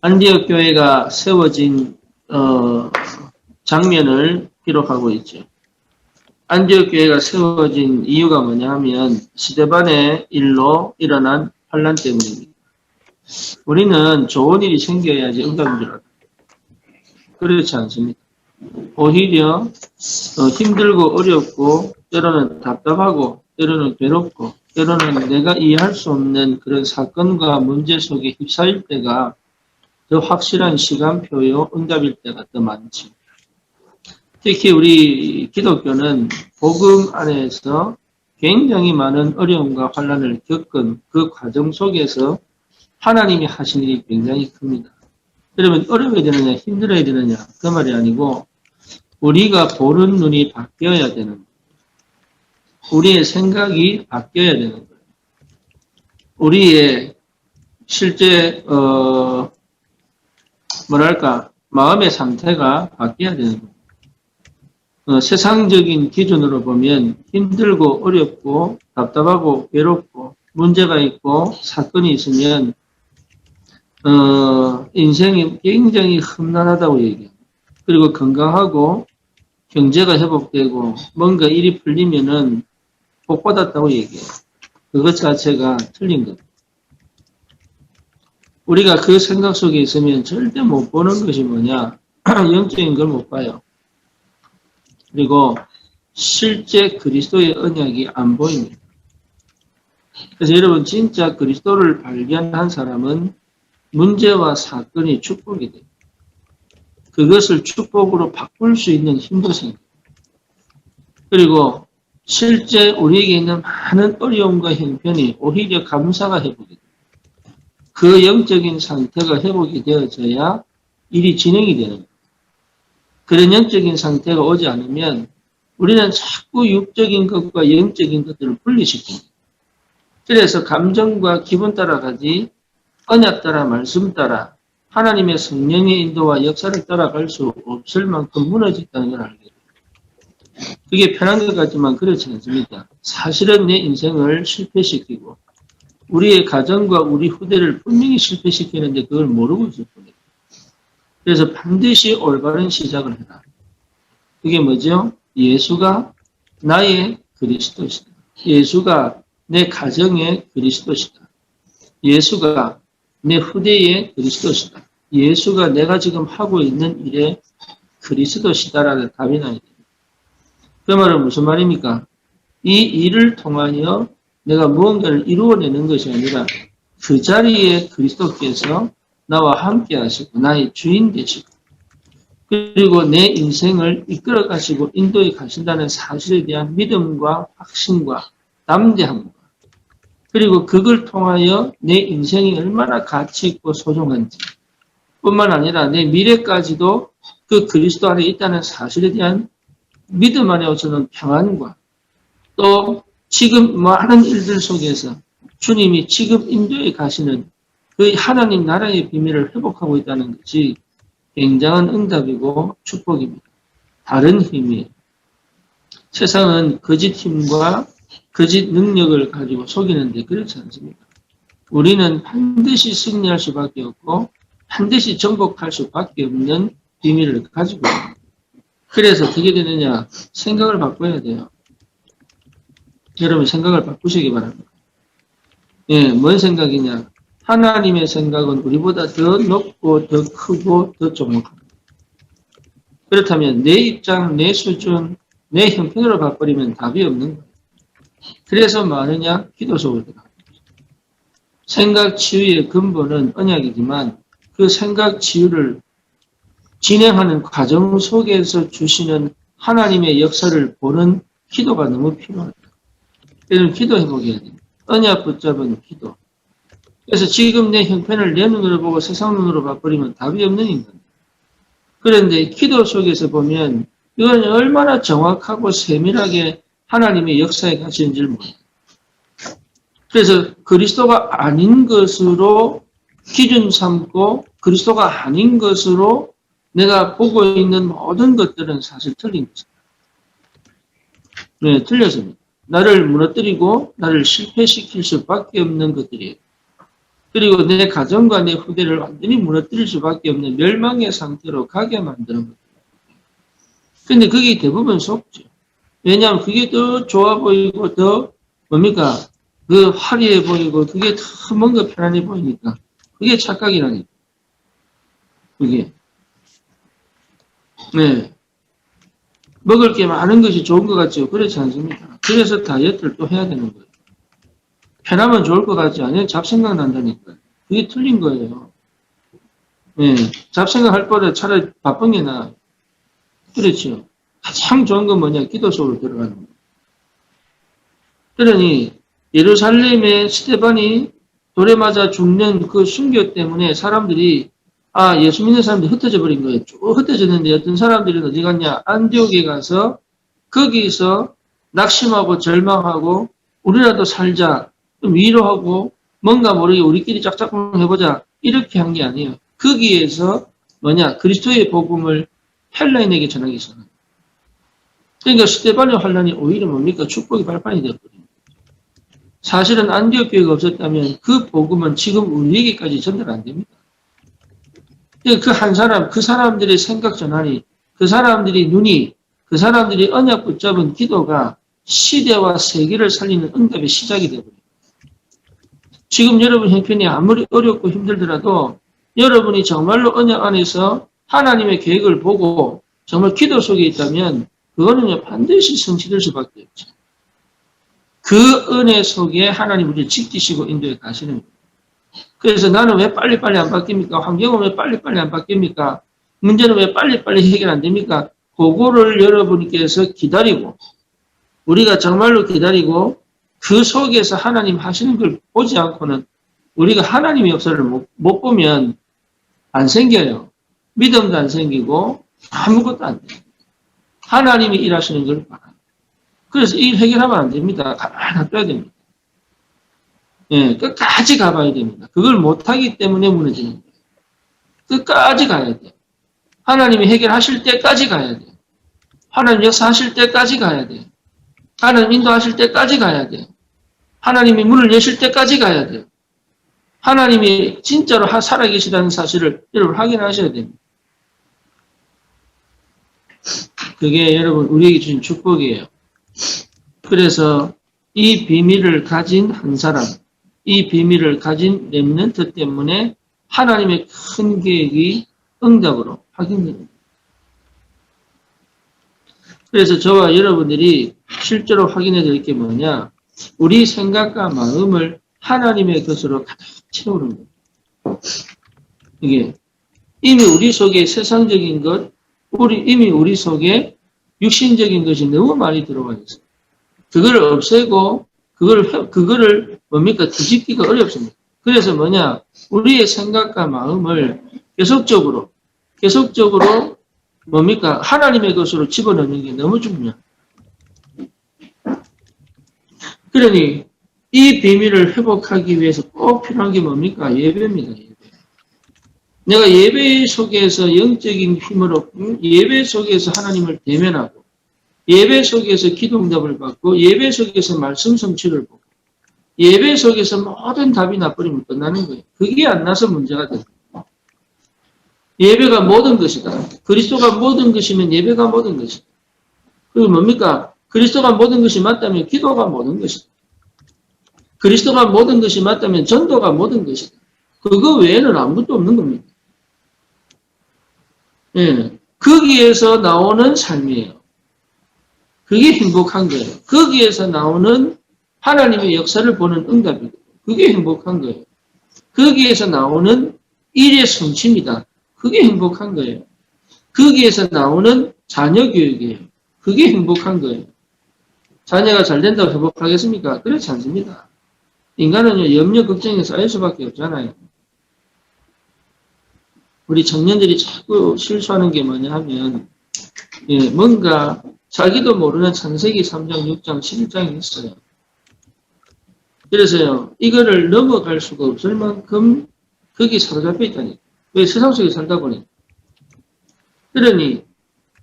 안디옥 교회가 세워진 장면을 기록하고 있죠. 안디옥 교회가 세워진 이유가 뭐냐 하면 스데반의 일로 일어난 환란 때문입니다. 우리는 좋은 일이 생겨야지 응답인 줄 알아요. 그렇지 않습니다. 오히려 힘들고 어렵고 때로는 답답하고 때로는 괴롭고 때로는 내가 이해할 수 없는 그런 사건과 문제 속에 휩싸일 때가 더 확실한 시간표요 응답일 때가 더 많죠. 특히 우리 기독교는 복음 안에서 굉장히 많은 어려움과 환난을 겪은 그 과정 속에서 하나님이 하신 일이 굉장히 큽니다. 그러면 어려워야 되느냐 힘들어야 되느냐 그 말이 아니고 우리가 보는 눈이 바뀌어야 되는 거예요. 우리의 생각이 바뀌어야 되는 거예요. 우리의 실제 마음의 상태가 바뀌어야 되는 거예요. 세상적인 기준으로 보면 힘들고 어렵고 답답하고 괴롭고 문제가 있고 사건이 있으면 인생이 굉장히 험난하다고 얘기해요. 그리고 건강하고 경제가 회복되고 뭔가 일이 풀리면은 복 받았다고 얘기해요. 그것 자체가 틀린 겁니다. 우리가 그 생각 속에 있으면 절대 못 보는 것이 뭐냐? 영적인 걸 못 봐요. 그리고 실제 그리스도의 언약이 안 보입니다. 그래서 여러분 진짜 그리스도를 발견한 사람은 문제와 사건이 축복이 돼요. 그것을 축복으로 바꿀 수 있는 힘도 생겨요. 그리고 실제 우리에게 있는 많은 어려움과 형편이 오히려 감사가 회복이 돼요. 그 영적인 상태가 회복이 되어져야 일이 진행이 되는 거예요. 그런 영적인 상태가 오지 않으면 우리는 자꾸 육적인 것과 영적인 것들을 분리시킵니다. 그래서 감정과 기분 따라가지 언약 따라 말씀 따라 하나님의 성령의 인도와 역사를 따라갈 수 없을 만큼 무너졌다는 걸 알게 돼요. 그게 편한 것 같지만 그렇지 않습니다. 사실은 내 인생을 실패시키고 우리의 가정과 우리 후대를 분명히 실패시키는데 그걸 모르고 있을 뿐이에요. 그래서 반드시 올바른 시작을 해라. 그게 뭐죠? 예수가 나의 그리스도시다. 예수가 내 가정의 그리스도시다. 예수가 내 후대의 그리스도시다. 예수가 내가 지금 하고 있는 일의 그리스도시다라는 답이 나야 됩니다. 그 말은 무슨 말입니까? 이 일을 통하여 내가 무언가를 이루어내는 것이 아니라 그 자리에 그리스도께서 나와 함께 하시고 나의 주인 되시고 그리고 내 인생을 이끌어 가시고 인도해 가신다는 사실에 대한 믿음과 확신과 담대함과 그리고 그걸 통하여 내 인생이 얼마나 가치 있고 소중한지 뿐만 아니라 내 미래까지도 그 그리스도 안에 있다는 사실에 대한 믿음 안에 오서는 평안과 또 지금 많은 일들 속에서 주님이 지금 인도에 가시는 그 하나님 나라의 비밀을 회복하고 있다는 것이 굉장한 응답이고 축복입니다. 다른 힘이에요. 세상은 거짓 힘과 거짓 능력을 가지고 속이는데 그렇지 않습니다. 우리는 반드시 승리할 수밖에 없고 반드시 정복할 수밖에 없는 비밀을 가지고 있습니다. 그래서 어떻게 되느냐? 생각을 바꿔야 돼요. 여러분 생각을 바꾸시기 바랍니다. 예, 뭔 생각이냐? 하나님의 생각은 우리보다 더 높고 더 크고 더 정확합니다. 그렇다면 내 입장, 내 수준, 내 형편으로 바꿔버리면 답이 없는 거예요. 그래서 뭐하느냐? 기도 속으로 들어갑니다. 생각 치유의 근본은 언약이지만 그 생각 치유를 진행하는 과정 속에서 주시는 하나님의 역사를 보는 기도가 너무 필요합니다. 그래서 기도 회복해야 됩니다. 언약 붙잡은 기도. 그래서 지금 내 형편을 내 눈으로 보고 세상 눈으로 봐버리면 답이 없는 인간. 그런데 기도 속에서 보면 이건 얼마나 정확하고 세밀하게 하나님의 역사에 가시는지를 몰라요. 그래서 그리스도가 아닌 것으로 기준 삼고 그리스도가 아닌 것으로 내가 보고 있는 모든 것들은 사실 틀린 것입니다. 네, 틀렸습니다. 나를 무너뜨리고 나를 실패시킬 수밖에 없는 것들이에요. 그리고 내 가정과 내 후대를 완전히 무너뜨릴 수밖에 없는 멸망의 상태로 가게 만드는 거예요. 근데 그게 대부분 속죠. 왜냐하면 그게 더 좋아 보이고 더 뭡니까? 그 화려해 보이고 그게 더 뭔가 편안해 보이니까 그게 착각이라니까. 그게. 네. 먹을 게 많은 것이 좋은 것 같죠. 그렇지 않습니까? 그래서 다이어트를 또 해야 되는 거예요. 편하면 좋을 것 같지 않아요? 잡생각 난다니까. 그게 틀린 거예요. 네. 잡생각 할 거라 차라리 바쁜 게 나아요. 그렇죠. 가장 좋은 건 뭐냐? 기도 속으로 들어가는 거예요. 그러니 예루살렘의 스테반이 돌에 맞아 죽는 그 순교 때문에 사람들이 예수 믿는 사람들이 흩어져 버린 거예요. 쭉 흩어졌는데 어떤 사람들은 어디 갔냐? 안디옥에 가서 거기서 낙심하고 절망하고 우리라도 살자, 좀 위로하고 뭔가 모르게 우리끼리 짝짝꿍 해보자 이렇게 한 게 아니에요. 거기에서 뭐냐? 그리스도의 복음을 헬라인에게 전하기 시작합니다. 그러니까 스테반의 환란이 오히려 뭡니까? 축복의 발판이 되었거든요. 사실은 안디옥 교회가 없었다면 그 복음은 지금 우리에게까지 전달 안 됩니다. 그 한 사람, 그 사람들의 생각 전환이, 그 사람들의 눈이, 그 사람들이 언약 붙잡은 기도가 시대와 세계를 살리는 응답의 시작이 되어버립니다. 지금 여러분 형편이 아무리 어렵고 힘들더라도 여러분이 정말로 언약 안에서 하나님의 계획을 보고 정말 기도 속에 있다면 그거는요 반드시 성취될 수밖에 없죠. 그 은혜 속에 하나님 우리를 지키시고 인도해 가시는 거예요. 그래서 나는 왜 빨리빨리 안 바뀝니까? 환경은 왜 빨리빨리 안 바뀝니까? 문제는 왜 빨리빨리 해결 안 됩니까? 그거를 여러분께서 기다리고 우리가 정말로 기다리고 그 속에서 하나님 하시는 걸 보지 않고는 우리가 하나님의 역사를 못 보면 안 생겨요. 믿음도 안 생기고 아무것도 안 돼요. 하나님이 일하시는 걸 봐요. 그래서 일 해결하면 안 됩니다. 가만히 놔둬야 됩니다. 예, 끝까지 가봐야 됩니다. 그걸 못하기 때문에 무너지는 거예요. 끝까지 가야 돼요. 하나님이 해결하실 때까지 가야 돼요. 하나님 역사하실 때까지 가야 돼요. 하나님 인도하실 때까지 가야 돼요. 하나님이 문을 여실 때까지 가야 돼요. 하나님이 진짜로 살아계시다는 사실을 여러분 확인하셔야 됩니다. 그게 여러분 우리에게 주신 축복이에요. 그래서 이 비밀을 가진 한 사람, 이 비밀을 가진 렘넌트 때문에 하나님의 큰 계획이 응답으로 확인됩니다. 그래서 저와 여러분들이 실제로 확인해 드릴 게 뭐냐? 우리 생각과 마음을 하나님의 것으로 가득 채우는 거예요. 이게 이미 우리 속에 세상적인 것, 이미 우리 속에 육신적인 것이 너무 많이 들어가 있어요. 그걸 없애고 그거를 뭡니까? 뒤집기가 어렵습니다. 그래서 뭐냐? 우리의 생각과 마음을 계속적으로 뭡니까? 하나님의 것으로 집어넣는 게 너무 중요해요. 그러니 이 비밀을 회복하기 위해서 꼭 필요한 게 뭡니까? 예배입니다. 예배. 내가 예배 속에서 영적인 힘으로 예배 속에서 하나님을 대면하고 예배 속에서 기도 응답을 받고 예배 속에서 말씀 성취를 보고 예배 속에서 모든 답이 나버리면 끝나는 거예요. 그게 안 나서 문제가 됩니다. 예배가 모든 것이다. 그리스도가 모든 것이면 예배가 모든 것이다. 그리고 뭡니까? 그리스도가 모든 것이 맞다면 기도가 모든 것이다. 그리스도가 모든 것이 맞다면 전도가 모든 것이다. 그거 외에는 아무것도 없는 겁니다. 예, 거기에서 나오는 삶이에요. 그게 행복한 거예요. 거기에서 나오는 하나님의 역사를 보는 응답이고 그게 행복한 거예요. 거기에서 나오는 일의 성취입니다. 그게 행복한 거예요. 거기에서 나오는 자녀 교육이에요. 그게 행복한 거예요. 자녀가 잘 된다고 행복하겠습니까? 그렇지 않습니다. 인간은요, 염려, 걱정에 쌓일 수밖에 없잖아요. 우리 청년들이 자꾸 실수하는 게 뭐냐 하면, 뭔가 자기도 모르는 창세기 3장, 6장, 11장이 있어요. 그래서요, 이거를 넘어갈 수가 없을 만큼 거기 사로잡혀 있다니까. 왜 세상 속에 살다 보니. 그러니,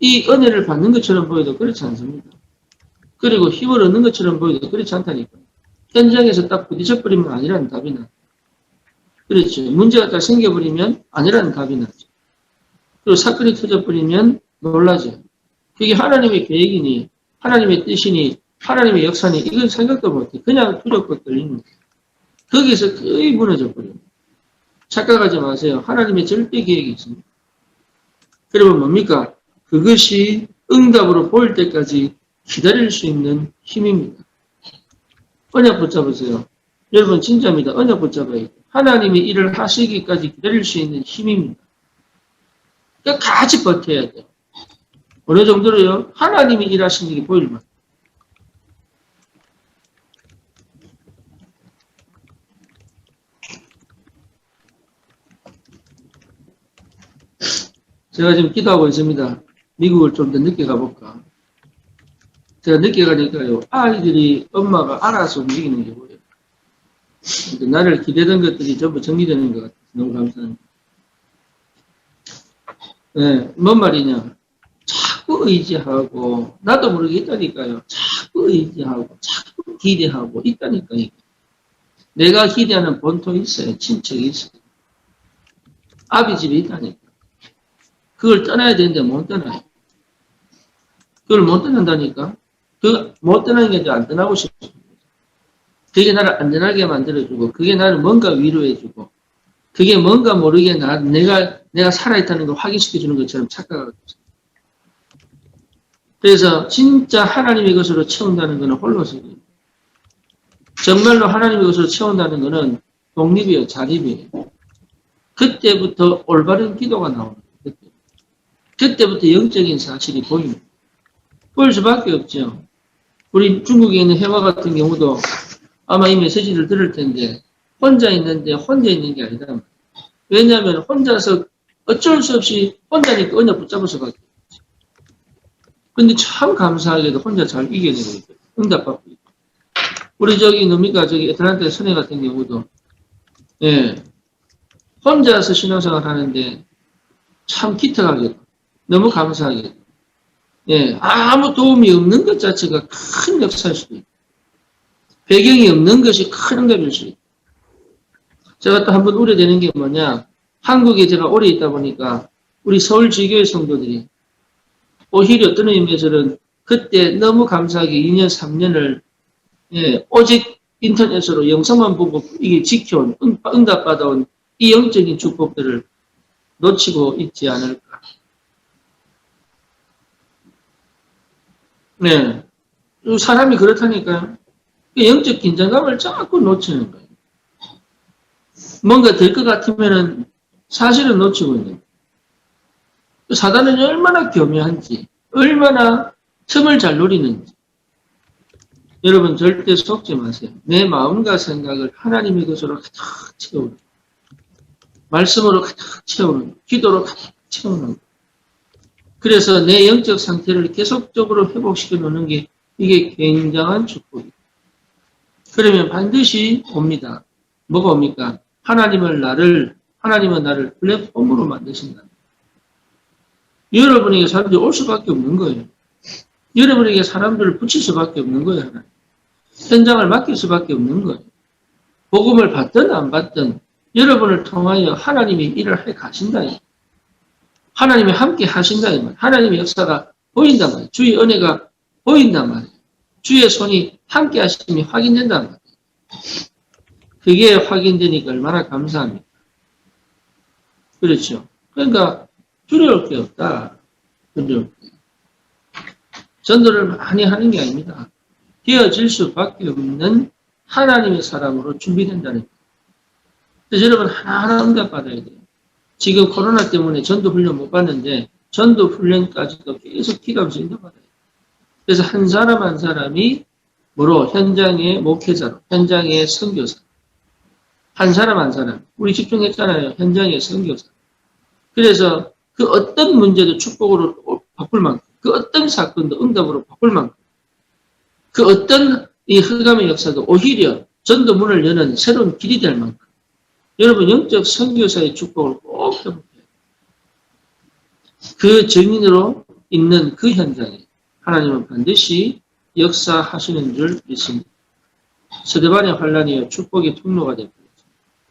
이 은혜를 받는 것처럼 보여도 그렇지 않습니다. 그리고 힘을 얻는 것처럼 보여도 그렇지 않다니까. 현장에서 딱 부딪혀버리면 아니라는 답이 나. 그렇죠. 문제가 딱 생겨버리면 아니라는 답이 나죠. 그리고 사건이 터져버리면 놀라죠. 그게 하나님의 계획이니, 하나님의 뜻이니, 하나님의 역사니, 이건 생각도 못해. 그냥 두렵고 떨리는 거예요. 거기서 거의 무너져 버려요. 착각하지 마세요. 하나님의 절대 계획이 있습니다. 그러면 뭡니까? 그것이 응답으로 보일 때까지 기다릴 수 있는 힘입니다. 언약 붙잡으세요. 여러분 진짜입니다. 언약 붙잡아야 돼요. 하나님이 일을 하시기까지 기다릴 수 있는 힘입니다. 끝까지 버텨야 돼요. 어느 정도로요? 하나님이 일하시는 게 보일 만큼. 제가 지금 기도하고 있습니다. 미국을 좀 더 늦게 가볼까. 제가 늦게 가니까요, 아이들이 엄마가 알아서 움직이는 게 보여요. 나를 기대던 것들이 전부 정리되는 것 같아서 너무 감사합니다. 네, 뭔 말이냐. 자꾸 의지하고, 나도 모르게 있다니까요. 자꾸 의지하고, 자꾸 기대하고 있다니까요. 내가 기대하는 본토 있어요. 친척이 있어요. 아비 집에 있다니까. 그걸 떠나야 되는데 못 떠나요. 그걸 못 떠난다니까. 못 떠나는 게 안 떠나고 싶어요. 그게 나를 안전하게 만들어주고, 그게 나를 뭔가 위로해주고, 그게 뭔가 모르게 내가 살아있다는 걸 확인시켜주는 것처럼 착각하고 있어요. 그래서 진짜 하나님의 것으로 채운다는 것은 홀로서예요. 정말로 하나님의 것으로 채운다는 것은 독립이에요. 자립이에요. 그때부터 올바른 기도가 나옵니다. 그때부터 영적인 사실이 보입니다. 보일 수밖에 없죠. 우리 중국에 있는 해화 같은 경우도 아마 이 메시지를 들을 텐데 혼자 있는데 혼자 있는 게 아니다. 왜냐하면 혼자서 어쩔 수 없이 혼자니까 언약 붙잡을 수밖에 없죠. 근데 참 감사하게도 혼자 잘 이겨내고 있고 응답받고 있고. 우리 뭡니까 애틀란타 선회 같은 경우도 예, 혼자서 신앙생활 하는데 참 기특하게도 너무 감사하게도 예, 아무 도움이 없는 것 자체가 큰 역사일 수도 있고 배경이 없는 것이 큰 응답일 수 있고 제가 또 한번 우려되는 게 뭐냐 한국에 제가 오래 있다 보니까 우리 서울 지교회 성도들이 오히려 어떤 의미에서는 그때 너무 감사하게 2년 3년을 예, 오직 인터넷으로 영상만 보고 이게 지켜온 응답받아온 이 영적인 축복들을 놓치고 있지 않을까. 네. 사람이 그렇다니까요. 영적 긴장감을 자꾸 놓치는 거예요. 뭔가 될 것 같으면은 사실은 놓치고 있는 거예요. 사단은 얼마나 교묘한지, 얼마나 틈을 잘 노리는지. 여러분 절대 속지 마세요. 내 마음과 생각을 하나님의 것으로 가득 채우는 말씀으로 가득 채우는 기도로 가득 채우는 그래서 내 영적 상태를 계속적으로 회복시켜 놓는 게 이게 굉장한 축복이에요. 그러면 반드시 옵니다. 뭐가 옵니까? 하나님은 나를 플랫폼으로 만드신다. 여러분에게 사람들이 올 수밖에 없는 거예요. 여러분에게 사람들을 붙일 수밖에 없는 거예요. 하나님. 현장을 맡길 수밖에 없는 거예요. 복음을 받든 안 받든 여러분을 통하여 하나님이 일을 해 가신다. 하나님이 함께 하신다. 하나님의 역사가 보인단 말이에요. 주의 은혜가 보인단 말이에요. 주의 손이 함께 하심이 확인된단 말이에요. 그게 확인되니까 얼마나 감사합니까? 그렇죠. 그러니까 두려울 게 없다. 두려울 게. 전도를 많이 하는 게 아닙니다. 되어질 수밖에 없는 하나님의 사람으로 준비된다는 거예요. 그래서 여러분 하나하나 응답받아야 돼요. 지금 코로나 때문에 전도 훈련 못 받는데 전도 훈련까지도 계속 기도하면서 응답받아야 돼요. 그래서 한 사람 한 사람이 뭐로 현장의 목회자로 현장의 선교사 한 사람 한 사람 우리 집중했잖아요. 현장의 선교사. 그래서 그 어떤 문제도 축복으로 바꿀 만큼 그 어떤 사건도 응답으로 바꿀 만큼 그 어떤 이 흑암의 역사도 오히려 전도 문을 여는 새로운 길이 될 만큼 여러분 영적 선교사의 축복을 꼭 해볼게요. 그 증인으로 있는 그 현장에 하나님은 반드시 역사하시는 줄 믿습니다. 스데반의 환란이여 축복의 통로가 되었습니다.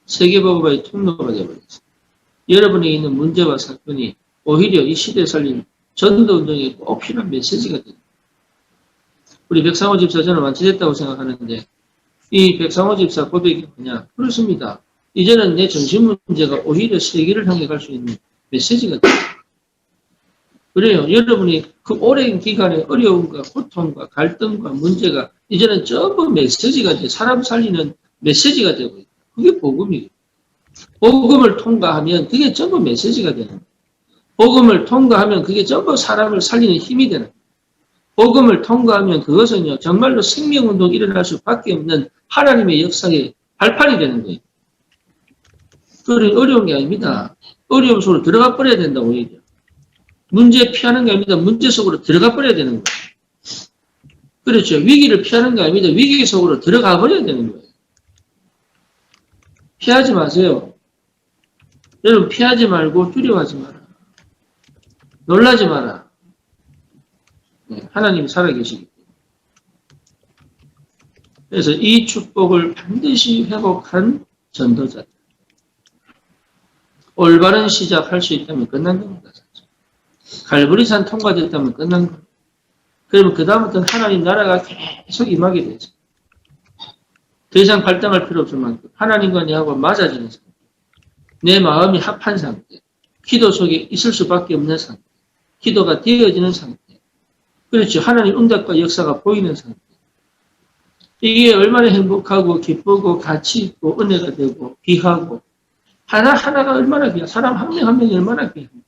세계보고의 통로가 되어버렸어요. 여러분에게 있는 문제와 사건이 오히려 이 시대에 살린 전도운동에 꼭 필요한 메시지가 됩니다. 우리 백상호 집사 저는 완치됐다고 생각하는데 이 백상호 집사 고백이 뭐냐? 그렇습니다. 이제는 내 정신 문제가 오히려 세계를 향해 갈 수 있는 메시지가 됩니다. 그래요. 여러분이 그 오랜 기간의 어려움과 고통과 갈등과 문제가 이제는 전부 메시지가 돼. 사람 살리는 메시지가 되고 있다. 그게 복음이에요. 복음을 통과하면 그게 전부 메시지가 되는 거예요. 복음을 통과하면 그게 전부 사람을 살리는 힘이 되는 거예요. 복음을 통과하면 그것은요, 정말로 생명운동이 일어날 수밖에 없는 하나님의 역사의 발판이 되는 거예요. 그건 어려운 게 아닙니다. 어려움 속으로 들어가 버려야 된다고 얘기해요. 문제 피하는 게 아닙니다. 문제 속으로 들어가 버려야 되는 거예요. 그렇죠. 위기를 피하는 게 아닙니다. 위기 속으로 들어가 버려야 되는 거예요. 피하지 마세요. 여러분 피하지 말고 두려워하지 마라. 놀라지 마라. 네, 하나님이 살아계시기 때문에. 그래서 이 축복을 반드시 회복한 전도자들. 올바른 시작할 수 있다면 끝난 겁니다. 갈보리산 통과됐다면 끝난 겁니다. 그러면 그 다음부터는 하나님 나라가 계속 임하게 되죠. 더 이상 갈등할 필요 없을 만큼 하나님과 내하고 맞아지는 상태. 내 마음이 합한 상태. 기도 속에 있을 수밖에 없는 상태. 기도가 되어지는 상태. 그렇죠. 하나님 응답과 역사가 보이는 상태. 이게 얼마나 행복하고 기쁘고 가치 있고 은혜가 되고 귀하고 하나하나가 얼마나 귀하. 사람 한 명 한 명이 얼마나 귀합니다.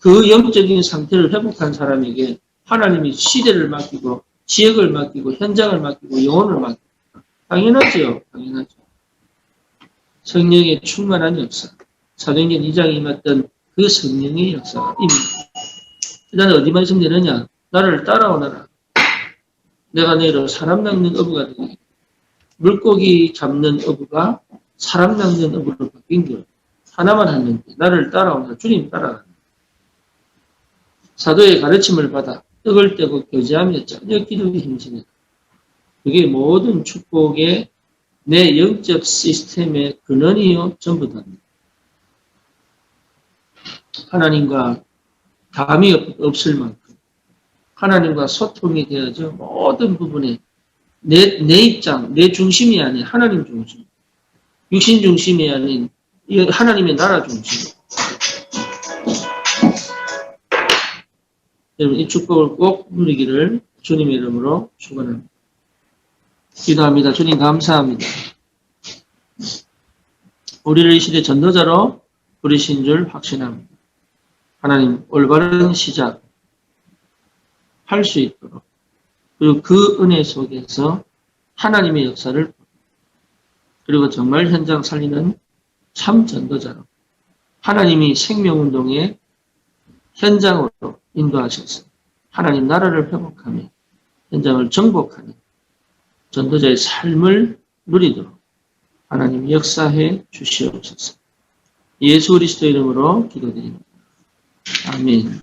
그 영적인 상태를 회복한 사람에게 하나님이 시대를 맡기고 지역을 맡기고 현장을 맡기고 영혼을 맡기고 당연하죠. 당연하죠. 성령의 충만한 역사. 사도행전 2장에 임했던 그 성령의 역사가 임합니다. 나는 어디만 있으면 되느냐? 나를 따라오너라. 내가 너희로 사람 낚는 어부가 되겠다. 물고기 잡는 어부가 사람 낚는 어부로 바뀐 거 하나만 하는데 나를 따라오너라. 주님 따라가라. 사도의 가르침을 받아 떡을 떼고 교제하며 전혀 기도에 힘쓰는 그게 모든 축복의 내 영적 시스템의 근원이요 전부 다입니다. 하나님과 담이 없을 만큼 하나님과 소통이 되어져 모든 부분에 내 입장, 내 중심이 아닌 하나님 중심, 육신 중심이 아닌 하나님의 나라 중심. 여러분 이 축복을 꼭 누리기를 주님의 이름으로 축원합니다. 기도합니다. 주님 감사합니다. 우리를 이 시대 전도자로 부르신 줄 확신합니다. 하나님 올바른 시작 할 수 있도록 그리고 그 은혜 속에서 하나님의 역사를 그리고 정말 현장 살리는 참 전도자로 하나님이 생명운동의 현장으로 인도하셔서 하나님 나라를 회복하며 현장을 정복하는 전도자의 삶을 누리도록 하나님 역사해 주시옵소서. 예수 그리스도 이름으로 기도드립니다. 아멘.